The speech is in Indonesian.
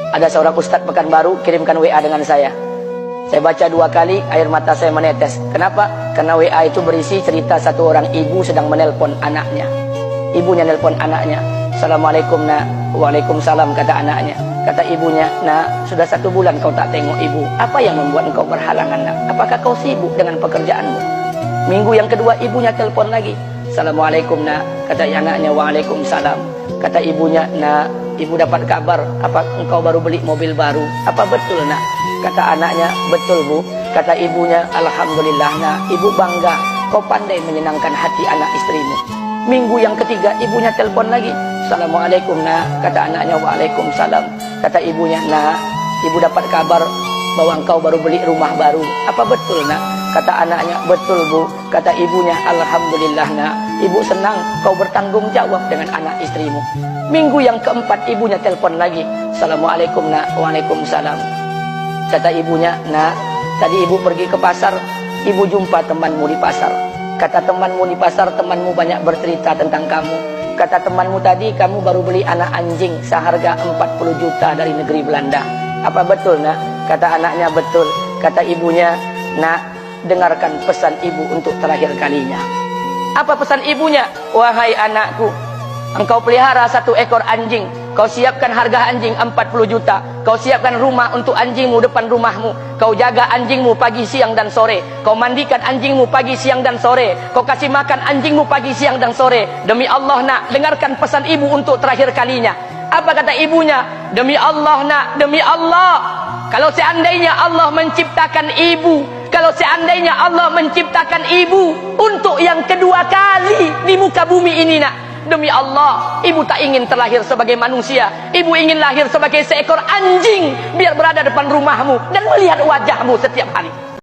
Ada seorang ustadz Pekanbaru kirimkan WA dengan saya. Saya baca 2 kali, air mata saya menetes. Kenapa? Karena WA itu berisi cerita satu orang ibu sedang menelpon anaknya. Ibunya nelpon anaknya. Assalamualaikum nak. Waalaikumsalam, kata anaknya. Kata ibunya, nak, sudah 1 bulan kau tak tengok ibu. Apa yang membuat engkau berhalangan, nak? Apakah kau sibuk dengan pekerjaanmu? Minggu yang kedua ibunya telepon lagi. Assalamualaikum nak. Kata anaknya, waalaikumsalam. Kata ibunya, nak, ibu dapat kabar apa engkau baru beli mobil baru. Apa betul nak? Kata anaknya, betul bu. Kata ibunya, alhamdulillah nak, ibu bangga kau pandai menyenangkan hati anak istrimu. Minggu yang ketiga ibunya telepon lagi. Assalamualaikum nak. Kata anaknya, waalaikumsalam. Kata ibunya, nak, ibu dapat kabar bahwa engkau baru beli rumah baru. Apa betul nak? Kata anaknya, betul bu. Kata ibunya, alhamdulillah nak, ibu senang kau bertanggung jawab dengan anak istrimu. Minggu yang keempat ibunya telepon lagi. Assalamualaikum nak. Waalaikumsalam. Kata ibunya, nak, tadi ibu pergi ke pasar, ibu jumpa temanmu di pasar. Kata temanmu di pasar, temanmu banyak bercerita tentang kamu. Kata temanmu tadi, kamu baru beli anak anjing seharga 40 juta dari negeri Belanda. Apa betul nak? Kata anaknya, betul. Kata ibunya, nak, dengarkan pesan ibu untuk terakhir kalinya. Apa pesan ibunya? Wahai anakku, engkau pelihara 1 ekor anjing. Kau siapkan harga anjing 40 juta. Kau siapkan rumah untuk anjingmu depan rumahmu. Kau jaga anjingmu pagi, siang, dan sore. Kau mandikan anjingmu pagi, siang, dan sore. Kau kasih makan anjingmu pagi, siang, dan sore. Demi Allah nak, dengarkan pesan ibu untuk terakhir kalinya. Apa kata ibunya? Demi Allah nak, demi Allah. Kalau seandainya Allah menciptakan ibu, kalau seandainya Allah menciptakan ibu untuk yang kedua kali di muka bumi ini nak, demi Allah, ibu tak ingin terlahir sebagai manusia. Ibu ingin lahir sebagai seekor anjing, biar berada depan rumahmu dan melihat wajahmu setiap hari.